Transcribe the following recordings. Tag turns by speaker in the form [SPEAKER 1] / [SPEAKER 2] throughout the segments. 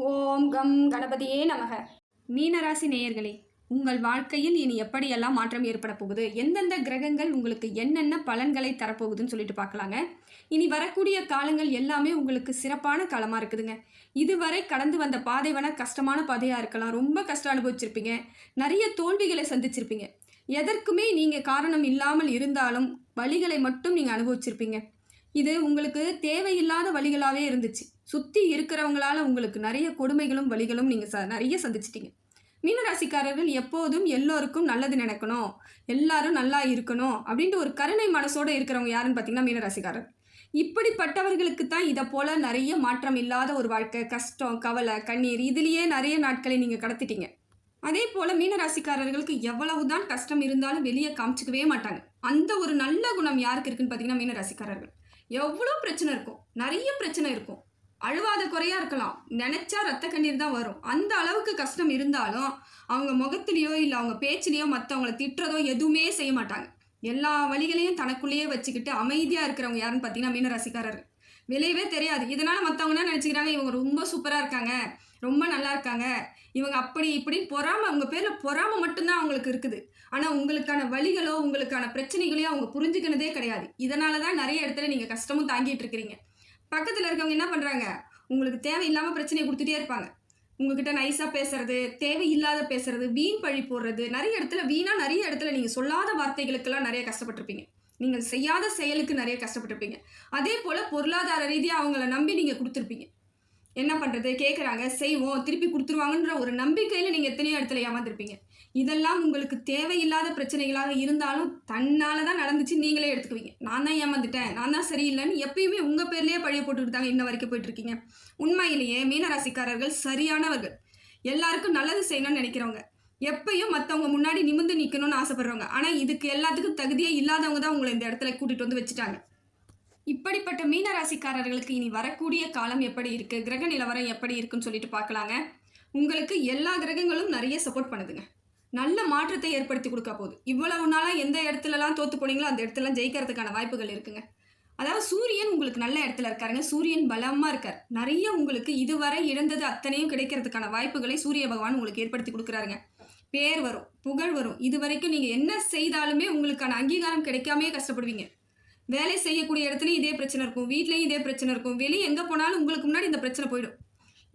[SPEAKER 1] ஓம் come கணபதியே நமக. மீனராசி நேயர்களே, உங்கள் வாழ்க்கையில் இனி எப்படியெல்லாம் மாற்றம் ஏற்பட போகுது, எந்தெந்த கிரகங்கள் உங்களுக்கு என்னென்ன பலன்களை தரப்போகுதுன்னு சொல்லிட்டு பார்க்கலாங்க. இனி வரக்கூடிய காலங்கள் எல்லாமே உங்களுக்கு சிறப்பான காலமாக இருக்குதுங்க. இதுவரை கடந்து வந்த பாதை வேணால் கஷ்டமான பாதையாக இருக்கலாம், ரொம்ப கஷ்டம் அனுபவிச்சிருப்பீங்க, நிறைய தோல்விகளை சந்திச்சிருப்பீங்க. எதற்குமே நீங்கள் காரணம் இல்லாமல் இருந்தாலும் வழிகளை மட்டும் நீங்கள் அனுபவிச்சிருப்பீங்க. இது உங்களுக்கு தேவையில்லாத வழிகளாகவே இருந்துச்சு. சுற்றி இருக்கிறவங்களால உங்களுக்கு நிறைய கொடுமைகளும் வழிகளும் நீங்கள் நிறைய சந்திச்சிட்டீங்க. மீனராசிக்காரர்கள் எப்போதும் எல்லோருக்கும் நல்லது நினைக்கணும், எல்லாரும் நல்லா இருக்கணும் அப்படின்ட்டு ஒரு கருணை மனசோடு இருக்கிறவங்க யாருன்னு பார்த்தீங்கன்னா மீனராசிக்காரர். இப்படிப்பட்டவர்களுக்கு தான் இதை போல் நிறைய மாற்றம் இல்லாத ஒரு வாழ்க்கை, கஷ்டம், கவலை, கண்ணீர், இதுலேயே நிறைய நாட்களை நீங்கள் கடத்திட்டீங்க. அதே போல் மீனராசிக்காரர்களுக்கு எவ்வளவுதான் கஷ்டம் இருந்தாலும் வெளியே காமிச்சிக்கவே மாட்டாங்க. அந்த ஒரு நல்ல குணம் யாருக்கு இருக்குன்னு பார்த்தீங்கன்னா மீனராசிக்காரர்கள். எவ்வளோ பிரச்சனை இருக்கும், நிறைய பிரச்சனை இருக்கும், அழுவாத குறையாக இருக்கலாம், நினச்சா ரத்த கண்ணீர் தான் வரும். அந்த அளவுக்கு கஷ்டம் இருந்தாலும் அவங்க முகத்திலையோ இல்லை அவங்க பேச்சிலையோ மற்றவங்கள திட்டுறதோ எதுவுமே செய்ய மாட்டாங்க. எல்லா வழிகளையும் தனக்குள்ளேயே வச்சுக்கிட்டு அமைதியாக இருக்கிறவங்க யாருன்னு பார்த்தீங்கன்னா மீனராசிக்காரர்கள். வெளியவே தெரியாது. இதனால் மற்றவங்க என்ன நினச்சிக்கிறாங்க, இவங்க ரொம்ப சூப்பராக இருக்காங்க, ரொம்ப நல்லா இருக்காங்க, இவங்க அப்படி இப்படின்னு பொறாமை, அவங்க பேரில் பொறாமை மட்டும்தான் அவங்களுக்கு இருக்குது. ஆனால் உங்களுக்கான வழிகளோ உங்களுக்கான பிரச்சனைகளையோ அவங்க புரிஞ்சுக்கினதே கிடையாது. இதனால தான் நிறைய இடத்துல நீங்கள் கஷ்டமும் தாங்கிட்டு இருக்கிறீங்க. பக்கத்தில் இருக்கவங்க என்ன பண்ணுறாங்க, உங்களுக்கு தேவையில்லாமல் பிரச்சனையை கொடுத்துட்டே இருப்பாங்க. உங்ககிட்ட நைஸாக பேசுறது, தேவையில்லாத பேசுறது, வீண் பழி போடுறது, நிறைய இடத்துல நீங்கள் சொல்லாத வார்த்தைகளுக்கெல்லாம் நிறைய கஷ்டப்பட்டிருப்பீங்க. நீங்கள் செய்யாத செயலுக்கு நிறைய கஷ்டப்பட்டிருப்பீங்க. அதே போல் பொருளாதார ரீதியாக அவங்கள நம்பி நீங்கள் கொடுத்துருப்பீங்க. என்ன பண்ணுறது, கேட்குறாங்க, செய்வோம், திருப்பி கொடுத்துருவாங்கன்ற ஒரு நம்பிக்கையில் நீங்கள் எத்தனையோ இடத்துல ஏமாந்துருப்பீங்க. இதெல்லாம் உங்களுக்கு தேவையில்லாத பிரச்சனைகளாக இருந்தாலும் தன்னால் தான் நடந்துச்சு நீங்களே எடுத்துக்குவீங்க. நான் தான் ஏமாந்துட்டேன், நான் தான் சரியில்லைன்னு எப்பயுமே உங்கள் பேர்லேயே பழிய போட்டுக்கிட்டு தாங்க இன்ன வரைக்கும் போயிட்டுருக்கீங்க. உண்மையிலேயே மீனராசிக்காரர்கள் சரியானவர்கள், எல்லாருக்கும் நல்லது செய்யணும்னு நினைக்கிறவங்க, எப்பயும் மற்றவங்க முன்னாடி நிமிர்ந்து நிற்கணும்னு ஆசைப்படுறவங்க. ஆனால் இதுக்கு எல்லாத்துக்கும் தகுதியே இல்லாதவங்க தான் உங்களை இந்த இடத்துல கூட்டிகிட்டு வந்து வச்சுட்டாங்க. இப்படிப்பட்ட மீனராசிக்காரர்களுக்கு இனி வரக்கூடிய காலம் எப்படி இருக்குது, கிரக நிலவரம் எப்படி இருக்குன்னு சொல்லிட்டு பார்க்கலாங்க. உங்களுக்கு எல்லா கிரகங்களும் நிறைய சப்போர்ட் பண்ணுதுங்க, நல்ல மாற்றத்தை ஏற்படுத்தி கொடுக்க போகுது. இவ்வளவு நாளாக எந்த இடத்துலலாம் தோற்று போனீங்களோ அந்த இடத்துலலாம் ஜெயிக்கிறதுக்கான வாய்ப்புகள் இருக்குங்க. அதாவது சூரியன் உங்களுக்கு நல்ல இடத்துல இருக்காருங்க, சூரியன் பலமாக இருக்கார். நிறைய உங்களுக்கு இதுவரை இழந்தது அத்தனையும் கிடைக்கிறதுக்கான வாய்ப்புகளை சூரிய பகவான் உங்களுக்கு ஏற்படுத்தி கொடுக்குறாருங்க. பேர் வரும், புகழ் வரும். இது வரைக்கும் நீங்கள் என்ன செய்தாலுமே உங்களுக்கான அங்கீகாரம் கிடைக்காமே கஷ்டப்படுவீங்க. வேலை செய்யக்கூடிய இடத்துலையும் இதே பிரச்சனை இருக்கும், வீட்லேயும் இதே பிரச்சனை இருக்கும், வெளியே எங்கே போனாலும் உங்களுக்கு முன்னாடி இந்த பிரச்சனை போயிடும்.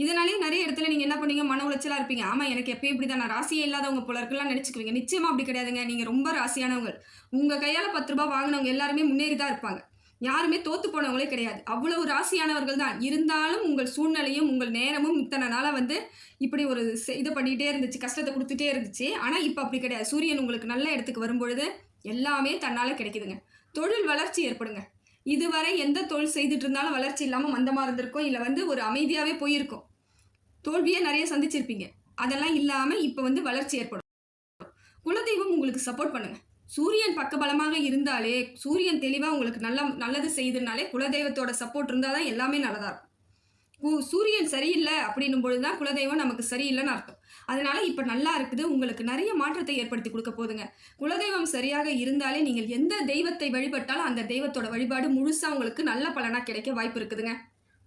[SPEAKER 1] இதனாலே நிறைய இடத்துல நீங்கள் என்ன பண்ணீங்க, மன உளைச்சலாக இருப்பீங்க. ஆமாம், எனக்கு எப்பயும் இப்படி தான், நான் ராசியே இல்லாதவங்க போல இருக்கலாம் நினச்சிக்குவீங்க. நிச்சயமாக அப்படி கிடையாதுங்க. நீங்கள் ரொம்ப ராசியானவங்க. உங்கள் கையால் 10 ரூபா வாங்கினவங்க எல்லாருமே முன்னேறி தான் இருப்பாங்க. யாருமே தோற்று போனவங்களே கிடையாது. அவ்வளவு ராசியானவர்கள் தான். இருந்தாலும் உங்கள் சூழ்நிலையும் உங்கள் நேரமும் இத்தனை நாளாக இப்படி ஒரு இது பண்ணிகிட்டே இருந்துச்சு, கஷ்டத்தை கொடுத்துட்டே இருந்துச்சு. ஆனால் இப்போ அப்படி கிடையாது. சூரியன் உங்களுக்கு நல்ல இடத்துக்கு வரும்பொழுது எல்லாமே தன்னால் கிடைக்குதுங்க. தொழில் வளர்ச்சி ஏற்படுங்க. இதுவரை எந்த தொழில் செய்துட்டு இருந்தாலும் வளர்ச்சி இல்லாமல் மந்தமாக இருந்திருக்கும், இல்லை ஒரு அமைதியாகவே போயிருக்கும், தோல்வியே நிறைய சந்திச்சிருப்பீங்க. அதெல்லாம் இல்லாமல் இப்போ வளர்ச்சி ஏற்படும். குலதெய்வம் உங்களுக்கு சப்போர்ட் பண்ணுங்க. சூரியன் பக்கபலமாக இருந்தாலே, சூரியன் தெளிவாக உங்களுக்கு நல்லது செய்யுதுனாலே குலதெய்வத்தோட சப்போர்ட் இருந்தால் தான் எல்லாமே நல்லதாக இருக்கும். சூரியன் சரியில்லை அப்படின்னும் பொழுது தான் குலதெய்வம் நமக்கு சரியில்லைன்னு அர்த்தம். அதனால இப்போ நல்லா இருக்குது, உங்களுக்கு நிறைய மாற்றத்தை ஏற்படுத்தி கொடுக்க போதுங்க. குலதெய்வம் சரியாக இருந்தாலே நீங்கள் எந்த தெய்வத்தை வழிபட்டாலும் அந்த தெய்வத்தோட வழிபாடு முழுசாக உங்களுக்கு நல்ல பலனாக கிடைக்க வாய்ப்பு இருக்குதுங்க.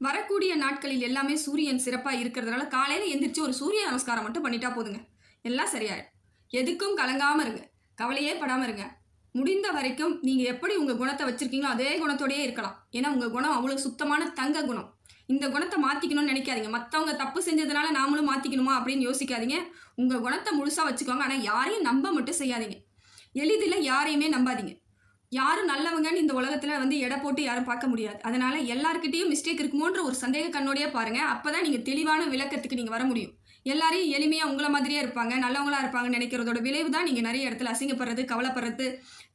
[SPEAKER 1] வரக்கூடிய நாட்களில் எல்லாமே சூரியன் சிறப்பாக இருக்கிறதுனால காலையில் எந்திரிச்சு ஒரு சூரிய நமஸ்காரம் மட்டும் பண்ணிட்டா போதுங்க, எல்லாம் சரியாயிடும். எதுக்கும் கலங்காமல் இருங்க, கவலையே படாமல் இருங்க. முடிந்த வரைக்கும் நீங்கள் எப்படி உங்கள் குணத்தை வச்சுருக்கீங்களோ அதே குணத்தோடையே இருக்கலாம். ஏன்னா உங்கள் குணம் அவ்வளோ சுத்தமான தங்க குணம். இந்த குணத்தை மாற்றிக்கணும்னு நினைக்காதீங்க. மற்றவங்க தப்பு செஞ்சதுனால நாமளும் மாற்றிக்கணுமா அப்படின்னு யோசிக்காதீங்க. உங்கள் குணத்தை முழுசாக வச்சுக்கோங்க. ஆனால் யாரையும் நம்ப மட்டும் செய்யாதீங்க. எளிதில் யாரையுமே நம்பாதீங்க. யாரும் நல்லவங்கன்னு இந்த உலகத்தில் எடை போட்டு யாரும் பார்க்க முடியாது. அதனால் எல்லாருக்கிட்டையும் மிஸ்டேக் இருக்குமோன்ற ஒரு சந்தேக கண்ணோடையே பாருங்கள். அப்போ தான் நீங்கள் தெளிவான விளக்கத்துக்கு நீங்கள் வர முடியும். எல்லாரையும் எளிமையாக உங்களை மாதிரியே இருப்பாங்க, நல்லவங்களாக இருப்பாங்கன்னு நினைக்கிறதோட விளைவு தான் நீங்கள் நிறைய இடத்துல அசிங்கப்படுறது, கவலைப்படுறது,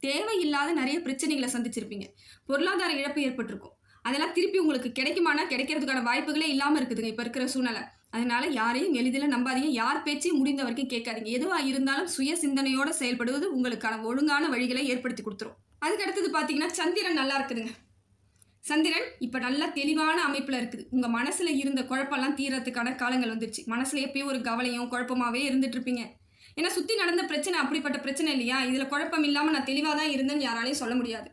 [SPEAKER 1] தேவையில்லாத நிறைய பிரச்சனைகளை சந்திச்சிருப்பீங்க. பொருளாதார இழப்பு ஏற்பட்டிருக்கும். அதெல்லாம் திருப்பி உங்களுக்கு கிடைக்குமானா கிடைக்கிறதுக்கான வாய்ப்புகளே இல்லாமல் இருக்குதுங்க இப்போ இருக்கிற சூழ்நிலை. அதனால் யாரையும் எளிதில் நம்பாதீங்க. யார் பேச்சையும் முடிந்த வரைக்கும் கேட்காதீங்க. எதுவாக இருந்தாலும் சுய சிந்தனையோடு செயல்படுவது உங்களுக்கான ஒழுங்கான வழிகளை ஏற்படுத்தி கொடுத்துரும். அதுக்கு அடுத்தது பார்த்தீங்கன்னா சந்திரன் நல்லா இருக்குதுங்க. சந்திரன் இப்போ நல்லா தெளிவான அமைப்பில் இருக்குது. உங்கள் மனசில் இருந்த குழப்பம்லாம் தீரத்துக்கான காலங்கள் வந்துருச்சு. மனசில் எப்பயும் ஒரு கவலையும் குழப்பமாகவே இருந்துகிட்ருப்பீங்க. ஏன்னா சுற்றி நடந்த பிரச்சனை அப்படிப்பட்ட பிரச்சனை இல்லையா, இதில் குழப்பம் இல்லாமல் நான் தெளிவாக தான் இருந்தேன்னு யாராலையும் சொல்ல முடியாது.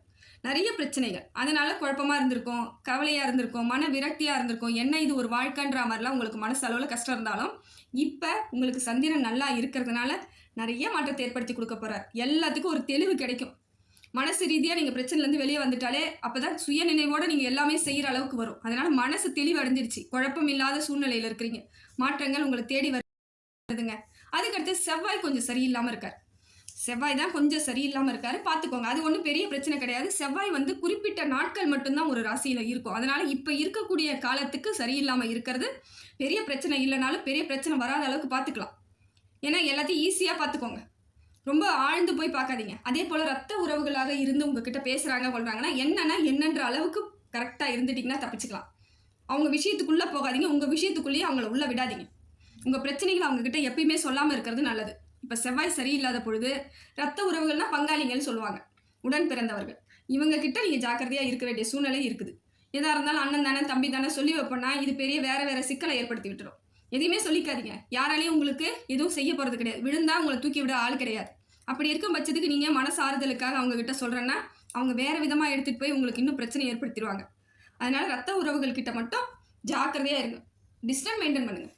[SPEAKER 1] நிறைய பிரச்சனைகள். அதனால குழப்பமா இருந்திருக்கும், கவலையா இருந்திருக்கும், மன விரக்தியா இருந்திருக்கும். என்ன இது ஒரு வாழ்க்கைன்ற மாரிலாம் உங்களுக்கு மனசு அளவுல கஷ்டம் இருந்தாலும், இப்ப உங்களுக்கு சந்திரன் நல்லா இருக்கிறதுனால நிறைய மாற்றத்தை ஏற்படுத்தி குடுக்க போறார். எல்லாத்துக்கும் ஒரு தெளிவு கிடைக்கும். மனசு ரீதியா நீங்க பிரச்சனையிலேருந்து வெளியே வந்துட்டாலே, அப்பதான் சுய நினைவோட நீங்க எல்லாமே செய்ற அளவுக்கு வரும். அதனால மனசு தெளிவு அடைஞ்சிருச்சு. குழப்பம் இல்லாத சூழ்நிலையில இருக்கிறீங்க. மாற்றங்கள் உங்கள தேடி வருதுங்க. அதுக்கடுத்து செவ்வாய் கொஞ்சம் சரியில்லாம இருக்கார். செவ்வாய் தான் கொஞ்சம் சரியில்லாம இருக்காரு. பார்த்துக்கோங்க. அது ஒண்ணும் பெரிய பிரச்சனை கிடையாது. செவ்வாய் வந்து குறிப்பிட்ட நாட்கள் மட்டும்தான் ஒரு ராசியில இருக்கும். அதனால இப்ப இருக்கக்கூடிய காலத்துக்கு சரியில்லாம இருக்கிறது பெரிய பிரச்சனை இல்லனாலும், பெரிய பிரச்சனை வராத அளவுக்கு பார்த்துக்கலாம். ஏன்னா எல்லாத்தையும் ஈஸியா பார்த்துக்கோங்க. ரொம்ப ஆழ்ந்து போய் பார்க்காதீங்க. அதே போல ரத்த உறவுகளாக இருந்து உங்ககிட்ட பேசுறாங்க, கொள்றாங்கன்னா என்னன்ற அளவுக்கு கரெக்ட்டா இருந்துட்டீங்கன்னா தப்பிச்சுக்கலாம். அவங்க விஷயத்துக்குள்ள போகாதீங்க. உங்க விஷயத்துக்குள்ளேயே அவங்கள உள்ள விடாதீங்க. உங்க பிரச்சனைகள அவங்க கிட்ட எப்பயுமே சொல்லாம இருக்கிறது நல்லது. இப்ப செவ்வாய் சரியில்லாத பொழுது, ரத்த உறவுகள்னா பங்காளிங்கன்னு சொல்லுவாங்க. உடன் பிறந்தவர்கள். இவங்க கிட்ட நீங்க ஜாக்கிரதையா இருக்க வேண்டிய சூழ்நிலை இருக்குது. எதா இருந்தாலும் அண்ணன் தானே, தம்பி தானே சொல்லி வைப்போம்னா, இது பெரிய வேற சிக்கலை ஏற்படுத்தி விட்டுரும். எதையுமே சொல்லிக்காதீங்க. யாராலையும் உங்களுக்கு எதுவும் செய்ய போறது கிடையாது. விழுந்தா உங்கள தூக்கி விட ஆள் கிடையாது. அப்படி இருக்கும் பட்சத்துக்கு நீங்க மனசு ஆறுதலுக்காக அவங்க கிட்ட சொல்றேன்னா, அவங்க வேற விதமா எடுத்துட்டு போய் உங்களுக்கு இன்னும் பிரச்சனை ஏற்படுத்திடுவாங்க. அதனால ரத்த உறவுகள் கிட்ட மட்டும் ஜாக்கிரதையா இருங்க. டிஸ்டன்ஸ் மெயின்டெயின் பண்ணுங்க.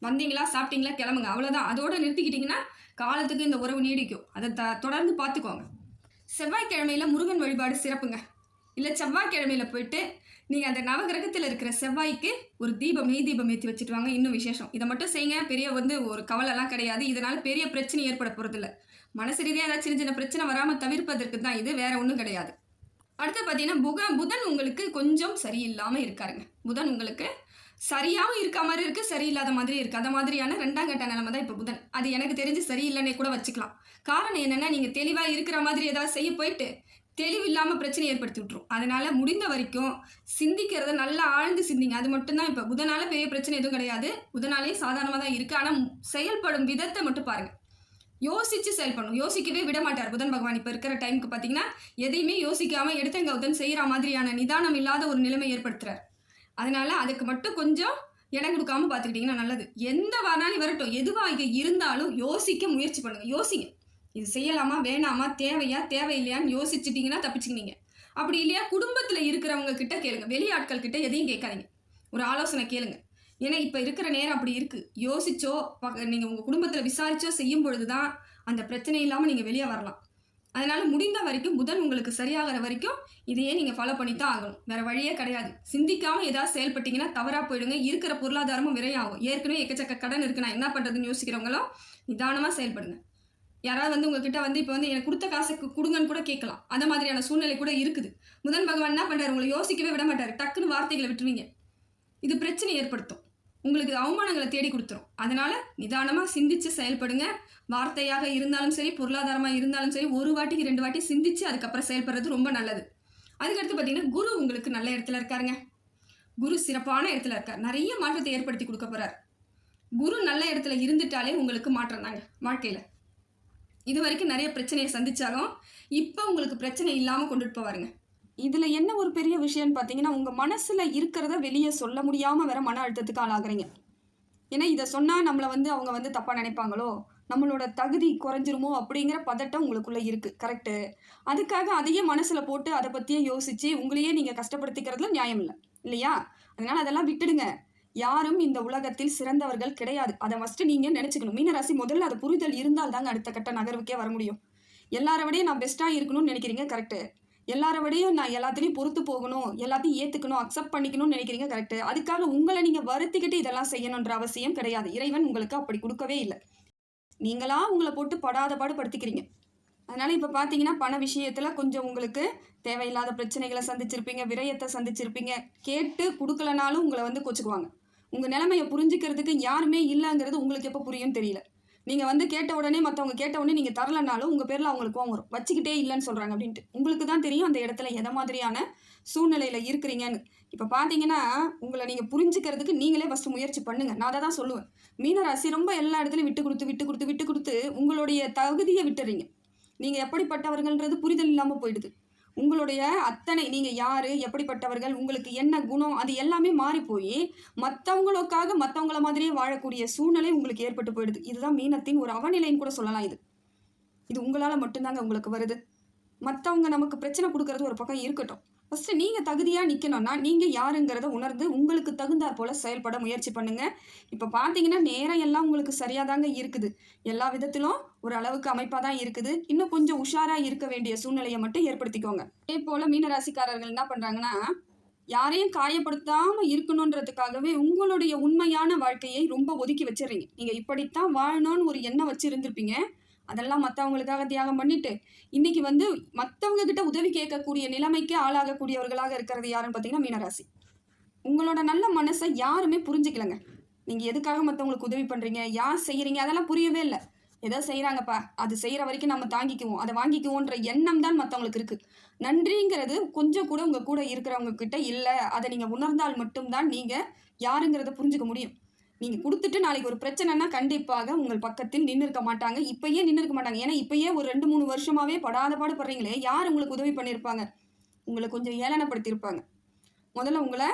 [SPEAKER 1] வந்தீங்களா, சாப்பிட்டீங்களா, கிளம்புங்க. அவ்வளோதான். அதோட நிறுத்திக்கிட்டீங்கன்னா, காலத்துக்கு இந்த உறவு நீடிக்கும். அதை தொடர்ந்து பார்த்துக்கோங்க. செவ்வாய்க்கிழமையில முருகன் வழிபாடு சிறப்புங்க. இல்லை செவ்வாய்க்கிழமையில போயிட்டு நீங்கள் அந்த நவகிரகத்தில் இருக்கிற செவ்வாய்க்கு ஒரு நெய் தீபம் ஏற்றி வச்சுட்டு வாங்க. இன்னும் விசேஷம். இதை மட்டும் செய்யுங்க. பெரிய ஒரு கவலைலாம் கிடையாது. இதனால பெரிய பிரச்சனை ஏற்பட போகிறதில்ல. மனசு ரீதியாக ஏதாவது சின்ன பிரச்சனை வராமல் தவிர்ப்பதற்கு தான் இது, வேற ஒன்றும் கிடையாது. அடுத்து பார்த்தீங்கன்னா புதன் உங்களுக்கு கொஞ்சம் சரியில்லாமல் இருக்காருங்க. புதன் உங்களுக்கு சரியாகவும் இருக்க மாதிரி இருக்குது, சரியில்லாத மாதிரி இருக்குது. அந்த மாதிரியான 2ஆம் கட்ட நிலைமை தான் இப்போ புதன். அது எனக்கு தெரிஞ்சு சரியில்லைன்னே கூட வச்சுக்கலாம். காரணம் என்னென்னா, நீங்கள் தெளிவாக இருக்கிற மாதிரி ஏதாவது செய்ய போயிட்டு தெளிவு இல்லாமல் பிரச்சனை ஏற்படுத்தி விட்டுரும். அதனால முடிந்த வரைக்கும் சிந்திக்கிறத நல்லா ஆழ்ந்து சிந்திங்க. அது மட்டும்தான் இப்போ புதனால பெரிய பிரச்சனை எதுவும் கிடையாது. புதனாலே சாதாரணமாக தான் இருக்குது. ஆனால் செயல்படும் விதத்தை மட்டும் பாருங்கள். யோசிச்சு செயல்படணும். யோசிக்கவே விட மாட்டார் புதன் பகவான். இப்போ இருக்கிற டைமுக்கு பார்த்தீங்கன்னா, எதையுமே யோசிக்காமல் எடுத்தங்கவுத்தன் செய்கிற மாதிரியான நிதானம் இல்லாத ஒரு நிலைமை ஏற்படுத்துறார். அதனால அதுக்கு மட்டும் கொஞ்சம் இடம் கொடுக்காம பார்த்துக்கிட்டிங்கன்னா நல்லது. எந்த வானாலும் வரட்டும், எதுவாக இருந்தாலும் யோசிக்க முயற்சி பண்ணுங்க. யோசிங்க. இது செய்யலாமா, வேணாமா, தேவையா, தேவையில்லையான்னு யோசிச்சுட்டிங்கன்னா தப்பிச்சுக்கினீங்க. அப்படி இல்லையா, குடும்பத்தில் இருக்கிறவங்க கிட்ட கேளுங்க. வெளியாட்கள் கிட்ட எதையும் கேட்காதீங்க. ஒரு ஆலோசனை கேளுங்க. ஏன்னா இப்போ இருக்கிற நேரம் அப்படி இருக்குது. யோசிச்சோ நீங்கள் உங்கள் குடும்பத்தில் விசாரிச்சோ செய்யும் பொழுது தான் அந்த பிரச்சனை இல்லாமல் நீங்கள் வெளியே வரலாம். அதனால் முடிந்த வரைக்கும் புதன் உங்களுக்கு சரியாகிற வரைக்கும் இதையே நீங்கள் ஃபாலோ பண்ணி தான் ஆகணும். வேறு வழியே கிடையாது. சிந்திக்காமல் ஏதாவது செயல்பட்டிங்கன்னா தவறாக போயிடுங்க. இருக்கிற பொருளாதாரமும் விரையாகும். ஏற்கனவே எக்கச்சக்க கடன் இருக்குது, நான் என்ன பண்ணுறதுன்னு யோசிக்கிறவங்களும் நிதானமாக செயல்படுங்க. யாராவது வந்து உங்ககிட்ட வந்து இப்போ வந்து எனக்கு கொடுத்த காசுக்கு கொடுங்கன்னு கூட கேட்கலாம். அந்த மாதிரியான சூழ்நிலை கூட இருக்குது. புதன் பகவான் என்ன பண்ணுறாரு, உங்களை யோசிக்கவே விட மாட்டார். டக்குன்னு வார்த்தைகளை விட்டுருவீங்க. இது பிரச்சனை ஏற்படுத்தும். உங்களுக்கு அவமானங்களை தேடி கொடுத்துரும். அதனால் நிதானமாக சிந்தித்து செயல்படுங்க. வார்த்தையாக இருந்தாலும் சரி, பொருளாதாரமாக இருந்தாலும் சரி, ஒரு வாட்டிக்கு 2 வாட்டி சிந்தித்து அதுக்கப்புறம் செயல்படுறது ரொம்ப நல்லது. அதுக்கடுத்து பார்த்தீங்கன்னா, குரு உங்களுக்கு நல்ல இடத்துல இருக்காருங்க. குரு சிறப்பான இடத்துல இருக்கார். நிறைய மாற்றத்தை ஏற்படுத்தி கொடுக்க போகிறார். குரு நல்ல இடத்துல இருந்துட்டாலே உங்களுக்கு மாற்றம் தாங்க வாழ்க்கையில். இது வரைக்கும் நிறைய பிரச்சனையை சந்தித்தாலும் இப்போ உங்களுக்கு பிரச்சனை இல்லாமல் கொண்டுட்டு போவாருங்க. இதில் என்ன ஒரு பெரிய விஷயம்னு பார்த்தீங்கன்னா, உங்கள் மனசில் இருக்கிறத வெளியே சொல்ல முடியாமல் வேற மன அழுத்தத்துக்கு ஆளாகிறீங்க. ஏன்னா இதை சொன்னால் நம்மளை வந்து அவங்க வந்து தப்பாக நினைப்பாங்களோ, நம்மளோட தகுதி குறைஞ்சிருமோ அப்படிங்கிற பதட்டம் உங்களுக்குள்ளே இருக்குது. கரெக்டு. அதுக்காக அதையே மனசில் போட்டு அதை பற்றியே யோசித்து உங்களையே நீங்கள் கஷ்டப்படுத்திக்கிறதுல நியாயம் இல்லை இல்லையா? அதனால் அதெல்லாம் விட்டுடுங்க. யாரும் இந்த உலகத்தில் சிறந்தவர்கள் கிடையாது. அதை ஃபஸ்ட்டு நீங்கள் நினச்சிக்கணும். மீனராசி முதல்ல அதை புரிதல் இருந்தால் தாங்க அடுத்த கட்ட நகர்வுக்கே வர முடியும். எல்லாரை விடையும் நான் பெஸ்ட்டாக இருக்கணும்னு நினைக்கிறீங்க. கரெக்டு. எல்லாரை விடையும் நான் எல்லாத்துலேயும் பொறுத்து போகணும், எல்லாத்தையும் ஏற்றுக்கணும், அக்செப்ட் பண்ணிக்கணும்னு நினைக்கிறீங்க. கரெக்டு. அதுக்காக உங்களை நீங்கள் வருத்திக்கிட்டு இதெல்லாம் செய்யணுன்ற அவசியம் கிடையாது. இறைவன் உங்களுக்கு அப்படி கொடுக்கவே இல்லை. நீங்களா உங்களை போட்டு படாத பாடு படுத்திக்கிறீங்க. அதனால் இப்போ பார்த்தீங்கன்னா, பண விஷயத்தில் கொஞ்சம் உங்களுக்கு தேவையில்லாத பிரச்சனைகளை சந்திச்சிருப்பீங்க, விரயத்தை சந்திச்சிருப்பீங்க. கேட்டு கொடுக்கலனாலும் உங்களை வந்து கோச்சுக்குவாங்க. உங்கள் நிலைமையை புரிஞ்சுக்கிறதுக்கு யாருமே இல்லைங்கிறது உங்களுக்கு எப்போ புரியும்னு தெரியல. நீங்கள் வந்து கேட்ட உடனே மற்றவங்க கேட்ட உடனே நீங்கள் தரலனாலும் உங்கள் பேரில் அவங்களுக்கு கோவம் வரும். வச்சுக்கிட்டே இல்லைன்னு சொல்கிறாங்க அப்படின்ட்டு. உங்களுக்கு தான் தெரியும் அந்த இடத்துல எதை மாதிரியான சூழ்நிலையில் இருக்கிறீங்கன்னு. இப்போ பார்த்தீங்கன்னா, உங்களை நீங்கள் புரிஞ்சுக்கிறதுக்கு நீங்களே ஃபஸ்ட்டு முயற்சி பண்ணுங்கள். நான் அதை தான் சொல்லுவேன். மீனராசி ரொம்ப எல்லா இடத்துலையும் விட்டு கொடுத்து உங்களுடைய தகுதியை விட்டுறீங்க. நீங்கள் எப்படிப்பட்டவர்கள்ன்றது புரிதல் இல்லாமல் போயிடுது. உங்களுடைய அத்தனை நீங்கள் யார், எப்படிப்பட்டவர்கள், உங்களுக்கு என்ன குணம், அது எல்லாமே மாறி போய் மற்றவங்களுக்காக மற்றவங்கள மாதிரியே வாழக்கூடிய சூழ்நிலை உங்களுக்கு ஏற்பட்டு போயிடுது. இதுதான் மீனத்தின் ஒரு அவநிலைன்னு கூட சொல்லலாம். இது உங்களால் மட்டும்தாங்க உங்களுக்கு வருது. மற்றவங்க நமக்கு பிரச்சனை கொடுக்கறது ஒரு பக்கம் இருக்கட்டும். ஃபஸ்ட்டு நீங்கள் தகுதியாக நிற்கணும்னா நீங்கள் யாருங்கிறத உணர்ந்து உங்களுக்கு தகுந்தாற் போல் செயல்பட முயற்சி பண்ணுங்க. இப்போ பார்த்தீங்கன்னா நேரம் எல்லாம் உங்களுக்கு சரியாக தாங்க இருக்குது. எல்லா விதத்திலும் ஒரு அளவுக்கு அமைப்பாக தான் இருக்குது. இன்னும் கொஞ்சம் உஷாராக இருக்க வேண்டிய சூழ்நிலையை மட்டும் ஏற்படுத்திக்கோங்க. அதே போல் மீனராசிக்காரர்கள் என்ன பண்ணுறாங்கன்னா, யாரையும் காயப்படுத்தாமல் இருக்கணுன்றதுக்காகவே உங்களுடைய உண்மையான வாழ்க்கையை ரொம்ப ஒதுக்கி வச்சிடுறீங்க. நீங்கள் இப்படித்தான் வாழணும்னு ஒரு எண்ணம் வச்சு இருந்திருப்பீங்க. அதெல்லாம் மற்றவங்களுக்காக தியாகம் பண்ணிட்டு இன்னைக்கு வந்து மற்றவங்க கிட்ட உதவி கேட்கக்கூடிய நிலைமைக்கு ஆளாகக்கூடியவர்களாக இருக்கிறது யாருன்னு பார்த்தீங்கன்னா மீனராசி. உங்களோட நல்ல மனசை யாருமே புரிஞ்சுக்கலங்க. நீங்கள் எதுக்காக மற்றவங்களுக்கு உதவி பண்ணுறீங்க, யார் செய்கிறீங்க, அதெல்லாம் புரியவே இல்லை. ஏதோ செய்கிறாங்கப்பா, அது செய்கிற வரைக்கும் நம்ம தாங்கிக்குவோம், அதை வாங்கிக்குவோன்ற எண்ணம் தான் மற்றவங்களுக்கு இருக்குது. நன்றிங்கிறது கொஞ்சம் கூட உங்கள் கூட இருக்கிறவங்க கிட்ட இல்லை. அதை நீங்கள் உணர்ந்தால் மட்டும்தான் நீங்கள் யாருங்கிறத புரிஞ்சுக்க முடியும். நீங்கள் கொடுத்துட்டு நாளைக்கு ஒரு பிரச்சனைனா கண்டிப்பாக உங்கள் பக்கத்தில் நின்று இருக்க மாட்டாங்க. இப்பயே நின்று இருக்க மாட்டாங்க. ஏன்னா இப்பயே ஒரு 2-3 வருஷமாகவே படாத பாடுபடுறீங்களே, யார் உங்களுக்கு உதவி பண்ணியிருப்பாங்க? உங்களை கொஞ்சம் ஏளனப்படுத்தியிருப்பாங்க. முதல்ல உங்களை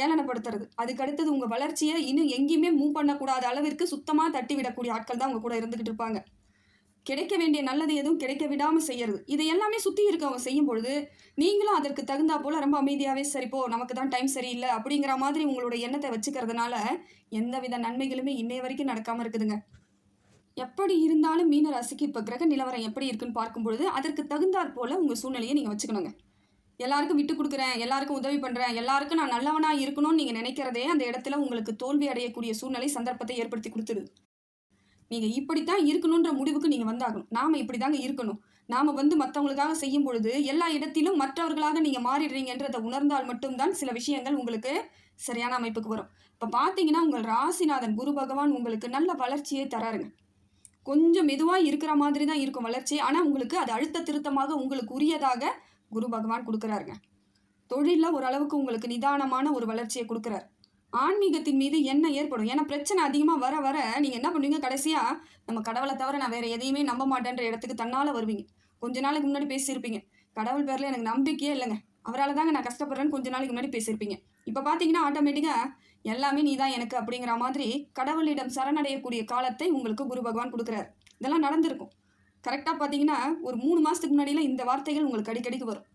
[SPEAKER 1] ஏளனப்படுத்துறது, அதுக்கு அடுத்தது உங்கள் வளர்ச்சியை இன்னும் எங்கேயுமே மூவ் பண்ணக்கூடாத அளவிற்கு சுத்தமாக தட்டி விடக்கூடிய ஆட்கள் தான் உங்கள் கூட இருந்துக்கிட்டு இருப்பாங்க. கிடைக்க வேண்டிய நல்லது எதுவும் கிடைக்க விடாமல் செய்யறது, இதை எல்லாமே சுற்றி இருக்கவங்க செய்யும் பொழுது நீங்களும் அதற்கு தகுந்தா போல் ரொம்ப அமைதியாகவே சரிப்போ நமக்கு தான் டைம் சரியில்லை அப்படிங்கிற மாதிரி உங்களோட எண்ணத்தை வச்சுக்கிறதுனால எந்தவித நன்மைகளுமே இன்னைய வரைக்கும் நடக்காமல் இருக்குதுங்க. எப்படி இருந்தாலும் மீன ராசிக்கு இப்போ கிரக நிலவரம் எப்படி இருக்குன்னு பார்க்கும் பொழுது அதற்கு தகுந்தாற் போல் உங்கள் சூழ்நிலையை நீங்கள் வச்சுக்கணுங்க. எல்லாருக்கும் விட்டு கொடுக்குறேன், எல்லாருக்கும் உதவி பண்ணுறேன், எல்லாருக்கும் நான் நல்லவனாக இருக்கணும்னு நீங்கள் நினைக்கிறதே அந்த இடத்துல உங்களுக்கு தோல்வி அடையக்கூடிய சூழ்நிலை சந்தர்ப்பத்தை ஏற்படுத்தி கொடுத்துருது. நீங்கள் இப்படித்தான் இருக்கணுன்ற முடிவுக்கு நீங்கள் வந்தாகணும். நாம் இப்படி தாங்க இருக்கணும். நாம் வந்து மற்றவங்களுக்காக செய்யும் பொழுது எல்லா இடத்திலும் மற்றவர்களாக நீங்கள் மாறிடுறீங்கன்றதை உணர்ந்தால் மட்டும்தான் சில விஷயங்கள் உங்களுக்கு சரியான அமைப்புக்கு வரும். இப்போ பார்த்தீங்கன்னா உங்கள் ராசிநாதன் குரு பகவான் உங்களுக்கு நல்ல வளர்ச்சியை தராருங்க. கொஞ்சம் மெதுவாக இருக்கிற மாதிரி தான் இருக்கும் வளர்ச்சி. ஆனால் உங்களுக்கு அது அழுத்த திருத்தமாக உங்களுக்கு உரியதாக குரு பகவான் கொடுக்குறாருங்க. தொழிலில் ஓரளவுக்கு உங்களுக்கு நிதானமான ஒரு வளர்ச்சியை கொடுக்குறாரு. ஆன்மீகத்தின் மீது என்ன ஏற்படும்? ஏன்னா பிரச்சனை அதிகமாக வர வர நீங்கள் என்ன பண்ணுவீங்க, கடைசியாக நம்ம கடவுளை தவிர நான் வேறு எதையுமே நம்ப மாட்டேன்ற இடத்துக்கு தன்னால் வருவீங்க. கொஞ்ச நாளைக்கு முன்னாடி பேசியிருப்பீங்க, கடவுள் பேரில் எனக்கு நம்பிக்கையே இல்லைங்க, அவரால் தாங்க நான் கஷ்டப்படுறேன்னு கொஞ்ச நாளைக்கு முன்னாடி பேசியிருப்பீங்க. இப்போ பார்த்தீங்கன்னா ஆட்டோமேட்டிக்காக எல்லாமே நீ தான் எனக்கு அப்படிங்கிற மாதிரி கடவுளிடம் சரணடையக்கூடிய காலத்தை உங்களுக்கு குரு பகவான் கொடுக்குறாரு. இதெல்லாம் நடந்திருக்கும். கரெக்டாக பார்த்தீங்கன்னா ஒரு 3 மாதத்துக்கு முன்னாடியெல்லாம் இந்த வார்த்தைகள் உங்களுக்கு அடிக்கடிக்கு வரும்.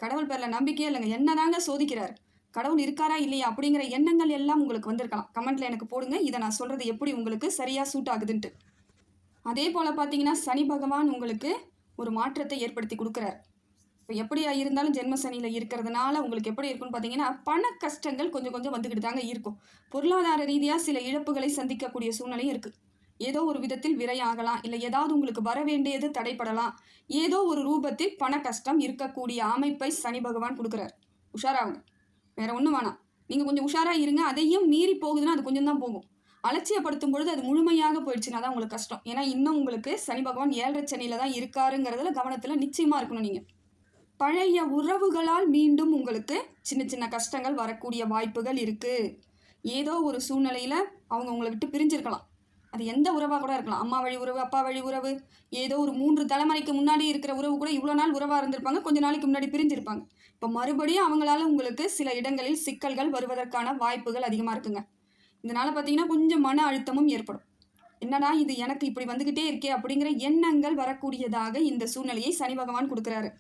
[SPEAKER 1] கடவுள் பேரில் நம்பிக்கையே இல்லைங்க, என்னதாங்க சோதிக்கிறார், கடவுள் இருக்காரா இல்லையா அப்படிங்கிற எண்ணங்கள் எல்லாம் உங்களுக்கு வந்திருக்கலாம். கமெண்ட்டில் எனக்கு போடுங்க, இதை நான் சொல்கிறது எப்படி உங்களுக்கு சரியாக சூட் ஆகுதுன்ட்டு. அதே போல் பார்த்தீங்கன்னா சனி பகவான் உங்களுக்கு ஒரு மாற்றத்தை ஏற்படுத்தி கொடுக்குறார். இப்போ எப்படியா இருந்தாலும் ஜென்ம சனியில் இருக்கிறதுனால உங்களுக்கு எப்படி இருக்குன்னு பார்த்தீங்கன்னா பண கஷ்டங்கள் கொஞ்சம் கொஞ்சம் வந்துக்கிட்டு தாங்க இருக்கும். பொருளாதார ரீதியாக சில இழப்புகளை சந்திக்கக்கூடிய சூழ்நிலையும் இருக்குது. ஏதோ ஒரு விதத்தில் விரையாகலாம், இல்லை ஏதாவது உங்களுக்கு வர வேண்டியது தடைப்படலாம். ஏதோ ஒரு ரூபத்தில் பண கஷ்டம் இருக்கக்கூடிய அமைப்பை சனி பகவான் கொடுக்குறார். உஷாராகுங்க, வேற ஒன்றும் வேணாம். நீங்கள் கொஞ்சம் உஷாராக இருங்க. அதையும் மீறி போகுதுன்னா அது கொஞ்சம் தான் போகும். அலட்சியப்படுத்தும் பொழுது அது முழுமையாக போயிடுச்சுன்னா தான் உங்களுக்கு கஷ்டம். ஏன்னா இன்னும் உங்களுக்கு சனி பகவான் 7.5 சனியில் தான் இருக்காருங்கிறதுல கவனத்தில் நிச்சயமாக இருக்கணும். நீங்கள் பழைய உறவுகளால் மீண்டும் உங்களுக்கு சின்ன சின்ன கஷ்டங்கள் வரக்கூடிய வாய்ப்புகள் இருக்குது. ஏதோ ஒரு சூழ்நிலையில் அவங்க உங்களை விட்டு பிரிஞ்சிருக்கலாம். அது எந்த உறவாக கூட இருக்கலாம். அம்மா வழி உறவு, அப்பா வழி உறவு, ஏதோ ஒரு 3 தலைமுறைக்கு முன்னாடி இருக்கிற உறவு கூட இவ்வளோ நாள் உறவாக இருந்திருப்பாங்க, கொஞ்ச நாளைக்கு முன்னாடி பிரிஞ்சிருப்பாங்க. இப்போ மறுபடியும் அவங்களால உங்களுக்கு சில இடங்களில் சிக்கல்கள் வருவதற்கான வாய்ப்புகள் அதிகமாக இருக்குங்க. இதனால் பார்த்தீங்கன்னா கொஞ்சம் மன அழுத்தமும் ஏற்படும். என்னடா இது எனக்கு இப்படி வந்துக்கிட்டே இருக்கே அப்படிங்கிற எண்ணங்கள் வரக்கூடியதாக இந்த சூழ்நிலையை சனி பகவான் கொடுக்குறாரு.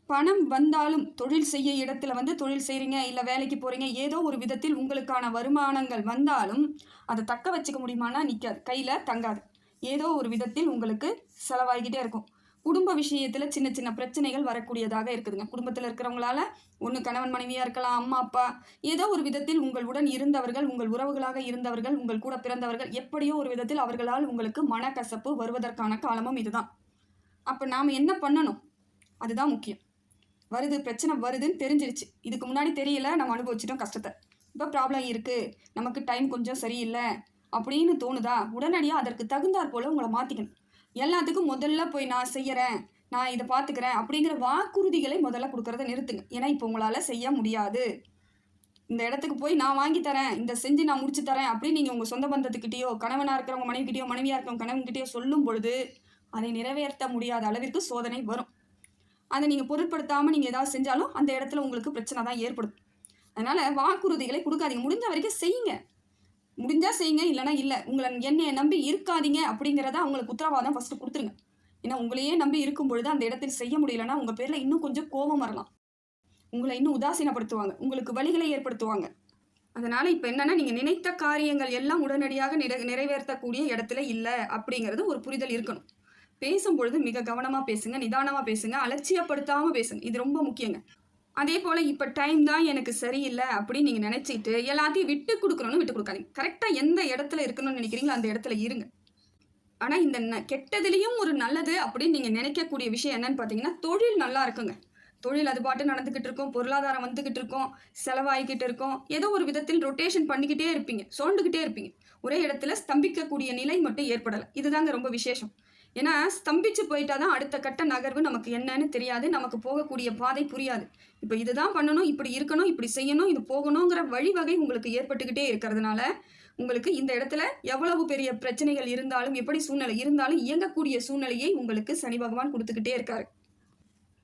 [SPEAKER 1] பணம் வந்தாலும் தொழில் செய்ய இடத்துல வந்து தொழில் செய்கிறீங்க, இல்லை வேலைக்கு போகிறீங்க, ஏதோ ஒரு விதத்தில் உங்களுக்கான வருமானங்கள் வந்தாலும் அதை தக்க வச்சுக்க முடியுமானா நிற்காது, கையில் தங்காது. ஏதோ ஒரு விதத்தில் உங்களுக்கு செலவாகிக்கிட்டே இருக்கும். குடும்ப விஷயத்தில் சின்ன சின்ன பிரச்சனைகள் வரக்கூடியதாக இருக்குதுங்க. குடும்பத்தில் இருக்கிறவங்களால ஒன்று கணவன் மனைவியாக இருக்கலாம், அம்மா அப்பா, ஏதோ ஒரு விதத்தில் உங்களுடன் இருந்தவர்கள், உங்கள் உறவுகளாக இருந்தவர்கள், உங்கள் கூட பிறந்தவர்கள், எப்படியோ ஒரு விதத்தில் அவர்களால் உங்களுக்கு மனக்கசப்பு வருவதற்கான காலமும் இதுதான். அப்போ நாம் என்ன பண்ணணும், அதுதான் முக்கியம். வருது, பிரச்சனை வருதுன்னு தெரிஞ்சிருச்சு. இதுக்கு முன்னாடி தெரியல, நம்ம அனுபவிச்சிட்டோம் கஷ்டத்தை. இப்போ ப்ராப்ளம் இருக்குது, நமக்கு டைம் கொஞ்சம் சரியில்லை அப்படின்னு தோணுதா, உடனடியாக அதற்கு தகுந்தாற் போல் உங்களை மாற்றிக்கணும். எல்லாத்துக்கும் முதல்ல போய் நான் செய்கிறேன், நான் இதை பார்த்துக்கிறேன் அப்படிங்கிற வாக்குறுதிகளை முதல்ல கொடுக்கறத நிறுத்துங்க. ஏன்னா இப்போ உங்களால் செய்ய முடியாது. இந்த இடத்துக்கு போய் நான் வாங்கி தரேன், இந்த செஞ்சு நான் முடிச்சு தரேன் அப்படின்னு நீங்கள் உங்கள் சொந்த பந்தத்துக்கிட்டேயோ, கணவனாக இருக்கிறவங்க மனைவிக்கிட்டேயோ, மனைவியாக இருக்கிறவங்க கணவன்கிட்டேயோ சொல்லும் பொழுது அதை நிறைவேற்ற முடியாத அளவிற்கு சோதனை வரும். அதை நீங்கள் பொருட்படுத்தாமல் நீங்கள் ஏதாவது செஞ்சாலும் அந்த இடத்துல உங்களுக்கு பிரச்சனை தான் ஏற்படும். அதனால் வாக்குறுதிகளை கொடுக்காதீங்க. முடிஞ்ச வரைக்கும் செய்யுங்க. முடிஞ்சால் செய்யுங்க, இல்லைனா இல்லை. உங்களை என்னையை நம்பி இருக்காதீங்க அப்படிங்கிறத அவங்களுக்கு உத்தரவாதம் ஃபஸ்ட்டு கொடுத்துருங்க. ஏன்னா உங்களையே நம்பி இருக்கும் பொழுது அந்த இடத்தில் செய்ய முடியலன்னா உங்கள் பேரில் இன்னும் கொஞ்சம் கோபம் வரலாம். உங்களை இன்னும் உதாசீனப்படுத்துவாங்க, உங்களுக்கு வலிகளை ஏற்படுத்துவாங்க. அதனால் இப்போ என்னென்னா, நீங்கள் நினைத்த காரியங்கள் எல்லாம் உடனடியாக நிறைவேற்றக்கூடிய இடத்துல இல்லை அப்படிங்கிறது ஒரு புரிதல் இருக்கணும். பேசும்பொழுது மிக கவனமாக பேசுங்க, நிதானமாக பேசுங்க, அலட்சியப்படுத்தாமல் பேசுங்க. இது ரொம்ப முக்கியங்க. அதே போல் இப்போ டைம் தான் எனக்கு சரியில்லை அப்படின்னு நீங்கள் நினச்சிட்டு எல்லாத்தையும் விட்டு கொடுக்குறோன்னு விட்டு கொடுக்காதீங்க. கரெக்டாக எந்த இடத்துல இருக்கணும்னு நினைக்கிறீங்களோ அந்த இடத்துல இருங்க. ஆனால் இந்த கெட்டதுலேயும் ஒரு நல்லது அப்படின்னு நீங்கள் நினைக்கக்கூடிய விஷயம் என்னன்னு பார்த்தீங்கன்னா, தொழில் நல்லா இருக்குங்க. தொழில் அது பாட்டு நடந்துக்கிட்டு இருக்கும், பொருளாதாரம் வந்துக்கிட்டு இருக்கும், செலவாகிக்கிட்டு இருக்கும், ஏதோ ஒரு விதத்தில் ரொட்டேஷன் பண்ணிக்கிட்டே இருப்பீங்க, சோண்டுக்கிட்டே இருப்பீங்க. ஒரே இடத்துல ஸ்தம்பிக்கக்கூடிய நிலை மட்டும் ஏற்படலை. இதுதாங்க ரொம்ப விசேஷம். ஏன்னா ஸ்தம்பிச்சு போயிட்டா தான் அடுத்த கட்ட நகர்வு நமக்கு என்னன்னு தெரியாது, நமக்கு போகக்கூடிய பாதை புரியாது. இப்போ இதுதான் பண்ணணும், இப்படி இருக்கணும், இப்படி செய்யணும், இது போகணுங்கிற வழிவகை உங்களுக்கு ஏற்பட்டுக்கிட்டே இருக்கிறதுனால உங்களுக்கு இந்த இடத்துல எவ்வளவு பெரிய பிரச்சனைகள் இருந்தாலும், எப்படி சூழ்நிலை இருந்தாலும் இயங்கக்கூடிய சூழ்நிலையை உங்களுக்கு சனி பகவான் கொடுத்துக்கிட்டே இருக்காரு.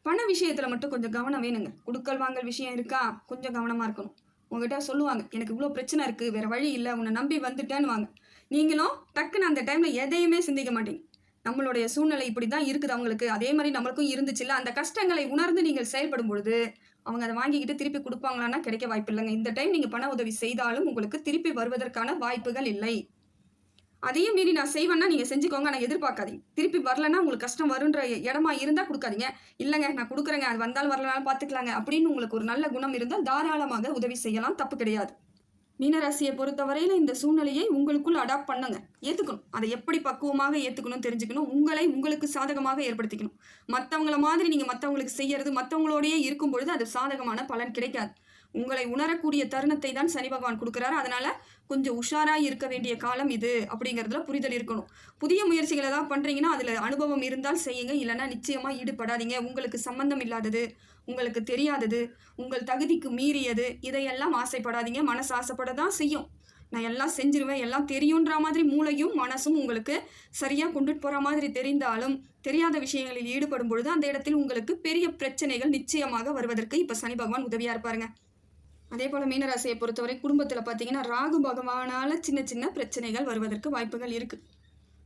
[SPEAKER 1] பண விஷயத்தில் மட்டும் கொஞ்சம் கவனம் வேணுங்க. கொடுக்கல் வாங்கல் விஷயம் இருக்கா, கொஞ்சம் கவனமாக இருக்கணும். உங்ககிட்ட சொல்லுவாங்க, எனக்கு இவ்வளோ பிரச்சனை இருக்குது, வேறு வழி இல்லை, உன்னை நம்பி வந்துட்டேன்னு வாங்க. நீங்களும் டக்குன்னு அந்த டைமில் எதையுமே சிந்திக்க மாட்டீங்க. நம்மளுடைய சூழ்நிலை இப்படி தான் இருக்குது அவங்களுக்கு, அதே மாதிரி நம்மளுக்கும் இருந்துச்சுல்ல, அந்த கஷ்டங்களை உணர்ந்து நீங்கள் செயல்படும் பொழுது அவங்க அதை வாங்கிக்கிட்டு திருப்பி கொடுப்பாங்களான்னா கிடைக்க வாய்ப்பு இல்லைங்க. இந்த டைம் நீங்கள் பண உதவி செய்தாலும் உங்களுக்கு திருப்பி வருவதற்கான வாய்ப்புகள் இல்லை. அதையும் மீறி நான் செய்வேன்னா நீங்கள் செஞ்சுக்கோங்க, ஆனால் எதிர்பார்க்காதீங்க. திருப்பி வரலன்னா உங்களுக்கு கஷ்டம் வருன்ற இடமா இருந்தால் கொடுக்காதீங்க. இல்லைங்க நான் கொடுக்குறேங்க, அது வந்தாலும் வரலனாலும் பார்த்துக்கலாங்க அப்படின்னு உங்களுக்கு ஒரு நல்ல குணம் இருந்தால் தாராளமாக உதவி செய்யலாம், தப்பு கிடையாது. மீனராசியை பொறுத்தவரையில் இந்த சூழ்நிலையை உங்களுக்குள் அடாப்ட் பண்ணுங்க, ஏற்றுக்கணும். அதை எப்படி பக்குவமாக ஏற்றுக்கணும் தெரிஞ்சுக்கணும், உங்களை உங்களுக்கு சாதகமாக ஏற்படுத்திக்கணும். மற்றவங்கள மாதிரி நீங்கள் மற்றவங்களுக்கு செய்யறது, மற்றவங்களோடையே இருக்கும் பொழுது அது சாதகமான பலன் கிடைக்காது. உங்களை உணரக்கூடிய தருணத்தை தான் சனி பகவான் கொடுக்குறாரு. அதனால் கொஞ்சம் உஷாராக இருக்க வேண்டிய காலம் இது அப்படிங்கிறதுல புரிதல் இருக்கணும். புதிய முயற்சிகளை தான் பண்ணுறீங்கன்னா அதில் அனுபவம் இருந்தால் செய்யுங்க, இல்லைன்னா நிச்சயமாக ஈடுபடாதீங்க. உங்களுக்கு சம்பந்தம் இல்லாதது, உங்களுக்கு தெரியாதது, உங்கள் தகுதிக்கு மீறியது, இதையெல்லாம் ஆசைப்படாதீங்க. மனசு ஆசைப்பட தான் செய்யும். நான் எல்லாம் செஞ்சிருவேன், எல்லாம் தெரியுன்ற மாதிரி மூளையும் மனசும் உங்களுக்கு சரியாக கொண்டுட்டு போகிற மாதிரி தெரிந்தாலும் தெரியாத விஷயங்களில் ஈடுபடும் பொழுது அந்த இடத்தில் உங்களுக்கு பெரிய பிரச்சனைகள் நிச்சயமாக வருவதற்கு இப்போ சனி பகவான் உதவியாக இருப்பாருங்க. அதே போல் மீனராசியை பொறுத்தவரை குடும்பத்தில் பார்த்தீங்கன்னா ராகு பகவானால் சின்ன சின்ன பிரச்சனைகள் வருவதற்கு வாய்ப்புகள் இருக்குது.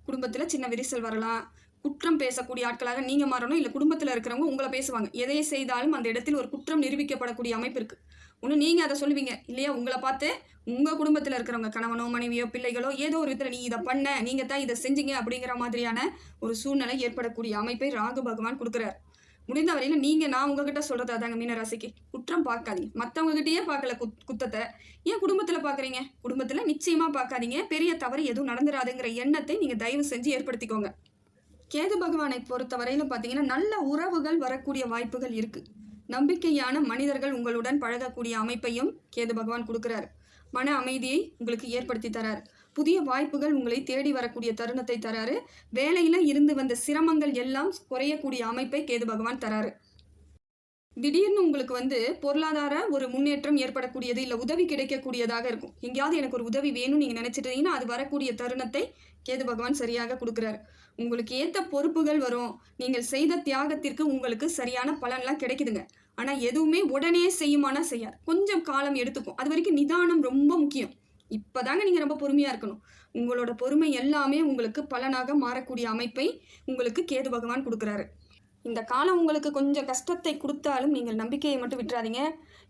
[SPEAKER 1] குடும்பத்தில் சின்ன விரிசல் வரலாம். குற்றம் பேசக்கூடிய ஆட்களாக நீங்கள் மாறணும், இல்லை குடும்பத்தில் இருக்கிறவங்க உங்களை பேசுவாங்க. எதை செய்தாலும் அந்த இடத்தில் ஒரு குற்றம் நிரூபிக்கப்படக்கூடிய அமைப்பு இருக்குது. ஒன்று நீங்கள் அதை சொல்லுவீங்க இல்லையா, உங்களை பார்த்து உங்கள் குடும்பத்தில் இருக்கிறவங்க கணவனோ மனைவியோ பிள்ளைகளோ ஏதோ ஒரு விதத்தில் நீ இதை பண்ண, நீங்கள் தான் இதை செஞ்சீங்க அப்படிங்கிற மாதிரியான ஒரு சூழ்நிலை ஏற்படக்கூடிய அமைப்பை ராகு பகவான் கொடுக்குறாரு. முடிந்த வரையில் நீங்கள் நான் உங்ககிட்ட சொல்கிறது அதாங்க மீனராசிக்கு, குற்றம் பார்க்காதீங்க. மற்றவங்ககிட்டயே பார்க்கல குத்தத்தை ஏன் குடும்பத்தில் பார்க்குறீங்க? குடும்பத்தில் நிச்சயமாக பார்க்காதீங்க. பெரிய தவறு எதுவும் நடந்துடாதுங்கிற எண்ணத்தை நீங்கள் தயவு செஞ்சு ஏற்படுத்திக்கோங்க. கேது பகவானை பொறுத்தவரையிலும் பார்த்தீங்கன்னா நல்ல உறவுகள் வரக்கூடிய வாய்ப்புகள் இருக்குது. நம்பிக்கையான மனிதர்கள் உங்களுடன் பழகக்கூடிய அமைப்பையும் கேது பகவான் கொடுக்குறாரு. மன அமைதியை உங்களுக்கு ஏற்படுத்தி தராரு. புதிய வாய்ப்புகள் உங்களை தேடி வரக்கூடிய தருணத்தை தராரு. வேலையில் இருந்து வந்த சிரமங்கள் எல்லாம் குறையக்கூடிய அமைப்பை கேது பகவான் தராரு. திடீர்னு உங்களுக்கு பொருளாதார ஒரு முன்னேற்றம் ஏற்படக்கூடியது, இல்லை உதவி கிடைக்கக்கூடியதாக இருக்கும். எங்கேயாவது எனக்கு ஒரு உதவி வேணும்னு நீங்கள் நினச்சிட்டீங்கன்னா அது வரக்கூடிய தருணத்தை கேது பகவான் சரியாக கொடுக்குறாரு. உங்களுக்கு ஏற்ற பொறுப்புகள் வரும். நீங்கள் செய்த தியாகத்திற்கு உங்களுக்கு சரியான பலன்லாம் கிடைக்குதுங்க. ஆனால் எதுவுமே உடனே செய்யுமானா செய்யாது, கொஞ்சம் காலம் எடுத்துக்கும். அது வரைக்கும் நிதானம் ரொம்ப முக்கியம். இப்போதாங்க நீங்கள் ரொம்ப பொறுமையாக இருக்கணும். உங்களோட பொறுமை எல்லாமே உங்களுக்கு பலனாக மாறக்கூடிய அமைப்பை உங்களுக்கு கேது பகவான் கொடுக்குறாரு. இந்த காலம் உங்களுக்கு கொஞ்சம் கஷ்டத்தை கொடுத்தாலும் நீங்கள் நம்பிக்கையை மட்டும் விட்டுறாதீங்க.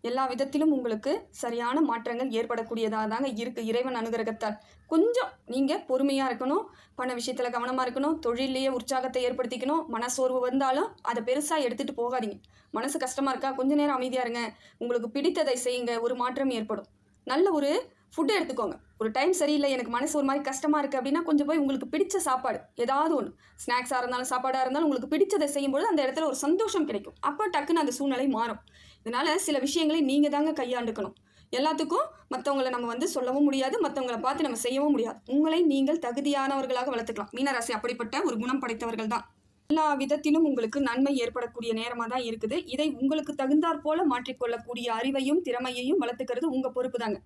[SPEAKER 1] எல்லா விதத்திலும் உங்களுக்கு சரியான மாற்றங்கள் ஏற்படக்கூடியதாக தாங்க இருக்குது இறைவன் அனுகிரகத்தால். கொஞ்சம் நீங்கள் பொறுமையாக இருக்கணும், பண விஷயத்தில் கவனமாக இருக்கணும், தொழிலையே உற்சாகத்தை ஏற்படுத்திக்கணும். மனசோர்வு வந்தாலும் அதை பெருசாக எடுத்துகிட்டு போகாதீங்க. மனசு கஷ்டமாக இருக்கா, கொஞ்சம் நேரம் அமைதியாக இருங்க, உங்களுக்கு பிடித்ததை செய்யுங்க, ஒரு மாற்றம் ஏற்படும். நல்ல ஒரு ஃபுட்டு எடுத்துக்கோங்க. ஒரு டைம் சரியில்லை, எனக்கு மனசு ஒரு மாதிரி கஷ்டமாக இருக்குது அப்படின்னா கொஞ்சம் போய் உங்களுக்கு பிடிச்ச சாப்பாடு ஏதாவது ஒன்று, ஸ்நாக்ஸாக இருந்தாலும் சாப்பாடாக இருந்தாலும் உங்களுக்கு பிடிச்சதை செய்யும்போது அந்த இடத்துல ஒரு சந்தோஷம் கிடைக்கும். அப்போ டக்குன்னு அந்த சூழ்நிலை மாறும். இதனால் சில விஷயங்களை நீங்கள் தாங்க கையாண்டுக்கணும். எல்லாத்துக்கும் மற்றவங்களை நம்ம சொல்லவும் முடியாது, மற்றவங்களை பார்த்து நம்ம செய்யவும் முடியாது. உங்களை நீங்கள் தகுதியானவர்களாக வளர்த்துக்கலாம். மீனராசி அப்படிப்பட்ட ஒரு குணம் படைத்தவர்கள் தான். எல்லா விதத்திலும் உங்களுக்கு நன்மை ஏற்படக்கூடிய நேரமாக தான் இருக்குது. இதை உங்களுக்கு தகுந்தாற் போல மாற்றிக்கொள்ளக்கூடிய அறிவையும் திறமையையும் வளர்த்துக்கிறது உங்கள் பொறுப்பு தாங்க.